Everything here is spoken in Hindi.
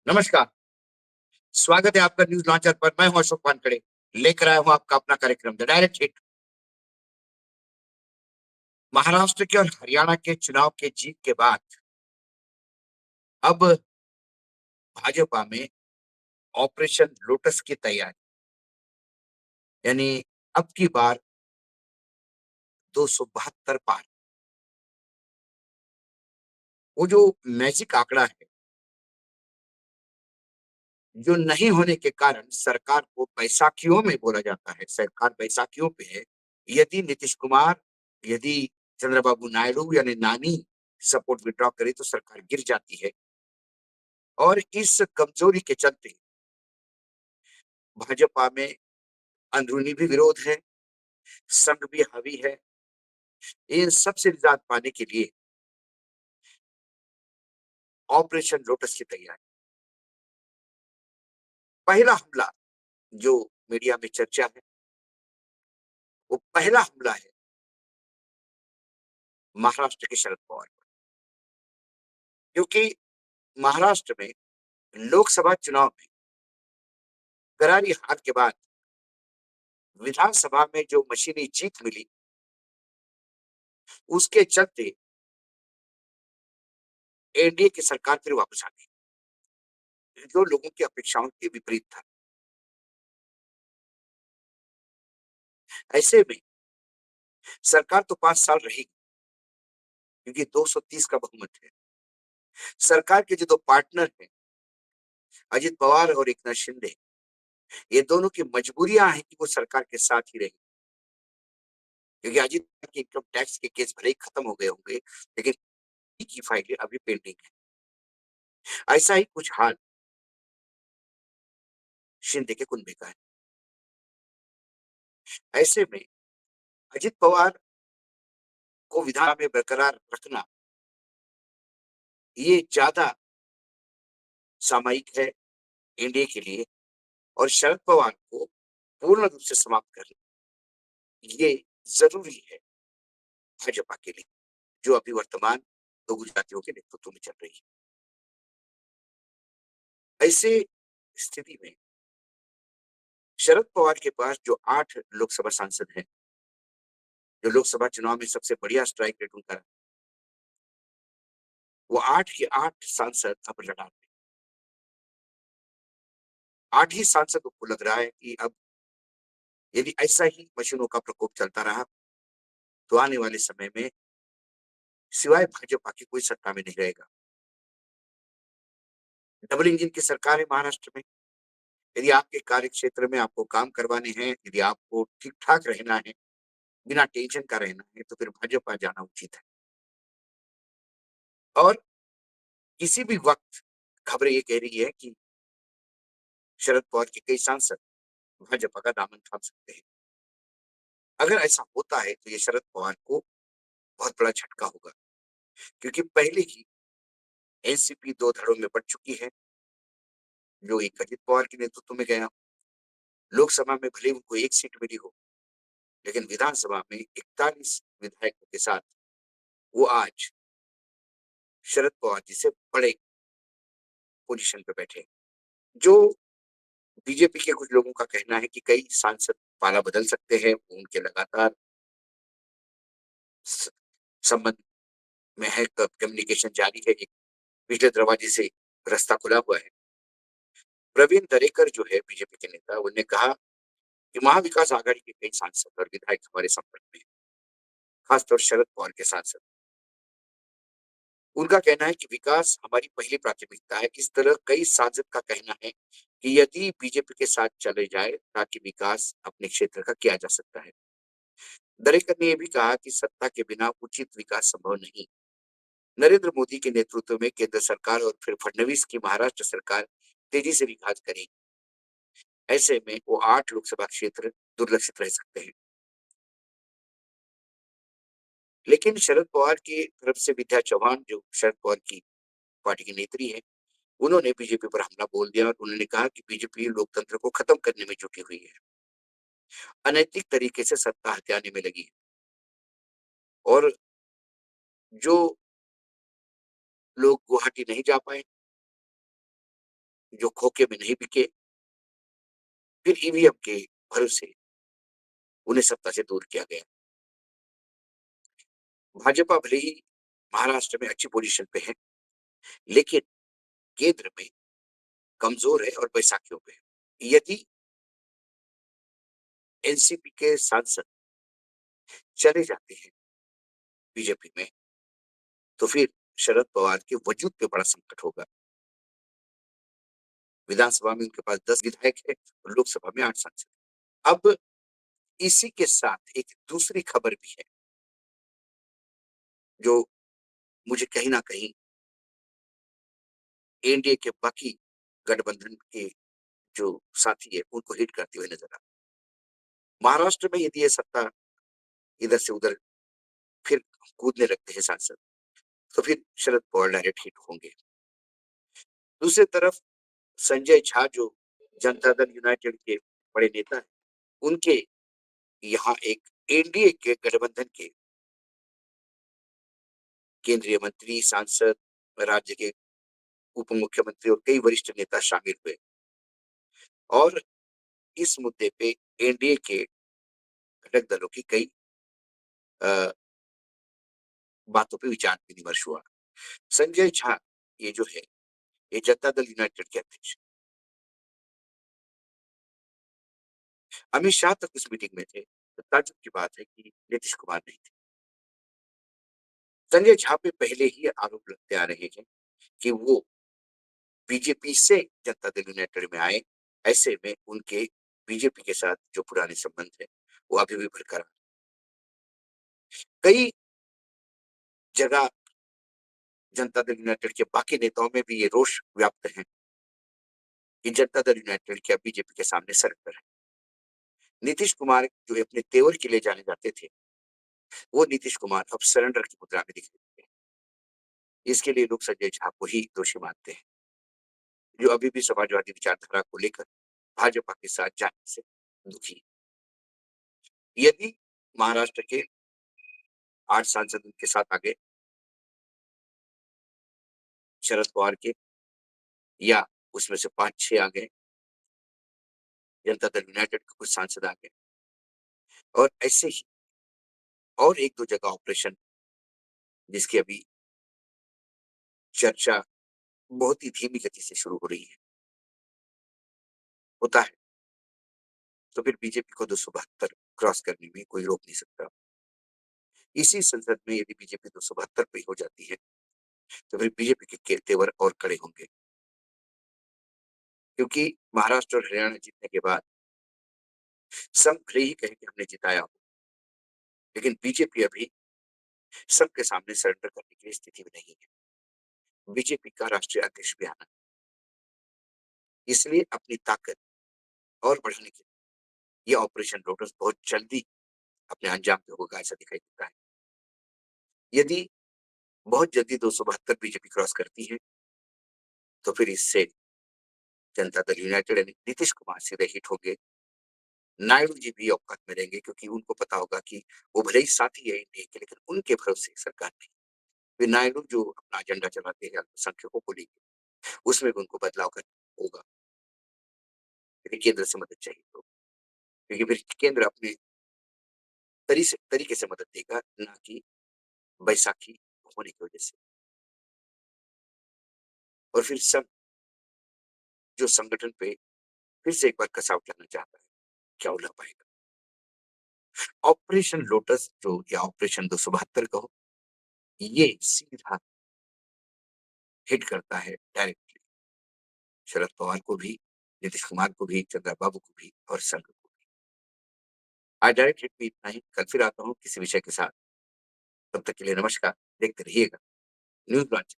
नमस्कार, स्वागत है आपका न्यूज़ लॉन्चर पर। मैं हूँ अशोक वानखेड़े, लेकर आया हूँ आपका अपना कार्यक्रम द डायरेक्ट हिट। महाराष्ट्र के और हरियाणा के चुनाव के जीत के बाद अब भाजपा में ऑपरेशन लोटस की तैयारी, यानी अब की बार 272 पार। वो जो मैजिक आंकड़ा है, जो नहीं होने के कारण सरकार को बैसाखियों में बोला जाता है, सरकार बैसाखियों पे है। यदि नीतीश कुमार, यदि चंद्रबाबू नायडू यानी नानी सपोर्ट विथड्रॉ करे तो सरकार गिर जाती है। और इस कमजोरी के चलते भाजपा में अंदरूनी भी विरोध है, संघ भी हावी है। इन सबसे निजात पाने के लिए ऑपरेशन लोटस की तैयारी। पहला हमला जो मीडिया में चर्चा है, वो पहला हमला है महाराष्ट्र के शरद पवार पर। क्योंकि महाराष्ट्र में लोकसभा चुनाव में करारी हार के बाद विधानसभा में जो मशीनी जीत मिली, उसके चलते एनडीए की सरकार फिर वापस आ गई, जो लोगों की अपेक्षाओं के विपरीत था। ऐसे में सरकार तो 5 साल रहेगी, क्योंकि 230 का बहुमत है। सरकार के जो दो पार्टनर हैं, अजित पवार और एकनाथ शिंदे, ये दोनों की मजबूरियां हैं कि वो सरकार के साथ ही रहे। क्योंकि अजित पवार के इनकम टैक्स के केस भले ही खत्म हो गए होंगे, लेकिन की फाइलें अभी पेंडिंग है। ऐसा ही कुछ हाल शिंदे के कुनबे का है। ऐसे में अजित पवार को विधान में बरकरार रखना, ये ज्यादा सामयिक है एनडीए के लिए। और शरद पवार को पूर्ण रूप से समाप्त करना, ये जरूरी है भाजपा के लिए, जो अभी वर्तमान दो गुजरातियों के नेतृत्व में चल रही है। ऐसे स्थिति में शरद पवार के पास जो 8 लोकसभा सांसद हैं, जो लोकसभा चुनाव में सबसे बढ़िया स्ट्राइक रेट उनका रहा, वो 8 के 8 सांसद अब लड़ा रहे। 8 ही सांसदों को लग रहा है कि अब यदि ऐसा ही मशीनों का प्रकोप चलता रहा, तो आने वाले समय में सिवाय भाजपा की कोई सत्ता में नहीं रहेगा। डबल इंजन की सरकार है महाराष्ट्र में। यदि आपके कार्य क्षेत्र में आपको काम करवाने हैं, यदि आपको ठीक-ठाक रहना है, बिना टेंशन का रहना है, तो फिर भाजपा जाना उचित है। और किसी भी वक़्त खबरें ये कह रही है कि शरद पवार के कई सांसद भाजपा का दामन थाम सकते हैं। अगर ऐसा होता है तो ये शरद पवार को बहुत बड़ा झटका होगा, क्योंकि पहले ही एनसीपी 2 धड़ों में बँट चुकी है, जो एक अजित पवार के नेतृत्व में गया। लोकसभा में भले ही उनको 1 सीट मिली हो, लेकिन विधानसभा में 41 विधायकों के साथ वो आज शरद पवार जी से बड़े पोजीशन पे बैठे। जो बीजेपी के कुछ लोगों का कहना है कि कई सांसद पाला बदल सकते हैं, उनके लगातार स संबंध में है, क कम्युनिकेशन जारी है, एक पिछले दरवाजे से रास्ता खुला हुआ है। प्रवीण दरेकर जो है बीजेपी के नेता, उन्होंने कहा कि महाविकास आघाड़ी के कई सांसद और विधायक हमारे संपर्क में हैं, खासतौर शरद पवार के सांसद। उनका कहना है कि विकास हमारी पहली प्राथमिकता है। इस तरह कई सांसद का कहना है कि यदि बीजेपी के साथ चले जाए, ताकि विकास अपने क्षेत्र का किया जा सकता है। दरेकर ने यह भी कहा कि सत्ता के बिना उचित विकास संभव नहीं। नरेंद्र मोदी के नेतृत्व में केंद्र सरकार और फिर फडणवीस की महाराष्ट्र सरकार तेजी से विकास करेगी। ऐसे में वो 8 लोकसभा क्षेत्र दुर्लक्षित रह सकते हैं। लेकिन शरद पवार की तरफ से विद्या चौहान, जो शरद पवार की पार्टी की नेत्री है, उन्होंने बीजेपी पर हमला बोल दिया और उन्होंने कहा कि बीजेपी लोकतंत्र को खत्म करने में जुटी हुई है, अनैतिक तरीके से सत्ता हथियाने में लगी है। और जो लोग गुवाहाटी नहीं जा पाए, जो खोखे में नहीं बिके, फिर ईवीएम के भरोसे उन्हें सत्ता से दूर किया गया। भाजपा भले ही महाराष्ट्र में अच्छी पोजीशन पे है, लेकिन केंद्र में कमजोर है और बैसाखियों पे है। यदि एनसीपी के सांसद चले जाते हैं बीजेपी में, तो फिर शरद पवार के वजूद पे बड़ा संकट होगा। विधानसभा में उनके पास 10 विधायक है और लोकसभा में 8 सांसद। अब इसी के साथ एक दूसरी खबर भी है, जो मुझे कहीं न कहीं एनडीए के बाकी गठबंधन के जो साथी है, उनको हिट करते हुए नजर आ रहा है। महाराष्ट्र में यदि ये सत्ता इधर से उधर फिर कूदने लगते हैं सांसद, तो फिर शरद पवार डायरेक्ट हिट होंगे। दूसरी तरफ संजय झा जो जनता दल यूनाइटेड के बड़े नेता हैं, उनके यहाँ एक एनडीए के गठबंधन के केंद्रीय मंत्री, सांसद, राज्य के उप मुख्यमंत्री और कई वरिष्ठ नेता शामिल हुए और इस मुद्दे पे एनडीए के घटक दलों की कई अ, बातों पे विचार विमर्श हुआ। संजय झा ये जो है, ये जनता दल यूनाइटेड के अध्यक्ष हैं। अमित शाह तक उस मीटिंग में थे, तो ताज्जुब की बात है कि नीतीश कुमार नहीं थे। संजय झा पे पहले ही आरोप लगते आ रहे हैं कि वो बीजेपी से जनता दल यूनाइटेड में आए, ऐसे में उनके बीजेपी के साथ जो पुराने संबंध है, वो अभी भी बरकरार। कई जगह जनता दल यूनाइटेड के बाकी नेताओं में भी ये रोष व्याप्त है कि जनता दल यूनाइटेड क्या बीजेपी के सामने सरेंडर है। नीतीश कुमार जो अपने तेवर के लिए जाने जाते थे, वो नीतीश कुमार अब सरेंडर की मुद्रा में दिख रहे हैं। इसके लिए लोग संजय झा को ही दोषी मानते हैं, जो अभी भी समाजवादी विचारधारा को लेकर भाजपा के साथ जाने से दुखी है। यदि महाराष्ट्र के 8 सांसद उनके साथ आ गए, शरद पवार के, या उसमें से 5-6 आ गए, जनता दल यूनाइटेड के कुछ सांसद आ गए, और ऐसे ही और 1-2 जगह ऑपरेशन जिसकी अभी चर्चा बहुत ही धीमी गति से शुरू हो रही है, होता है, तो फिर बीजेपी को 272 क्रॉस करने में कोई रोक नहीं सकता। इसी संसद में यदि बीजेपी 272 पे हो जाती है, तो फिर बीजेपी के तेवर और कड़े होंगे, क्योंकि महाराष्ट्र और हरियाणा जीतने के बाद सब भले ही कहे कि हमने जिताया हो, लेकिन बीजेपी अभी सबके सामने सरेंडर करने की स्थिति में नहीं है। बीजेपी का राष्ट्रीय अध्यक्ष भी आना, इसलिए अपनी ताकत और बढ़ाने के लिए ये ऑपरेशन लोटस बहुत जल्दी अपने अंजाम पे होगा, ऐसा दिखाई देता है। यदि बहुत जल्दी 272 बीजेपी क्रॉस करती है, तो फिर इससे जनता दल यूनाइटेड यानी नीतीश कुमार सीधे हिट होंगे। नायडू जी भी औकात में रहेंगे, क्योंकि उनको पता होगा कि वो भले ही साथी है एनडीए के, लेकिन उनके भरोसे सरकार नहीं। फिर नायडू जो अपना एजेंडा चलाते हैं अल्पसंख्यकों को लेकर, उसमें भी उनको बदलाव करना होगा, क्योंकि केंद्र से मदद चाहिए तो, क्योंकि फिर केंद्र अपने तरीके से मदद देगा, ना कि बैसाखी होने की वजह से। और फिर सब जो संगठन पे फिर से एक बार कसाव करना चाहता है, क्या उलझ पाएगा। ऑपरेशन लोटस जो, या ऑपरेशन 272 कहो, ये सीधा हिट करता है डायरेक्टली शरद पवार को भी, नीतीश कुमार को भी, चंद्रबाबू को भी और संघ को भी। आज डायरेक्ट हिट में इतना ही, कल फिर आता हूँ किसी विषय के साथ। तब तक के लिए नमस्कार, देखते रहिएगा न्यूज लॉन्च।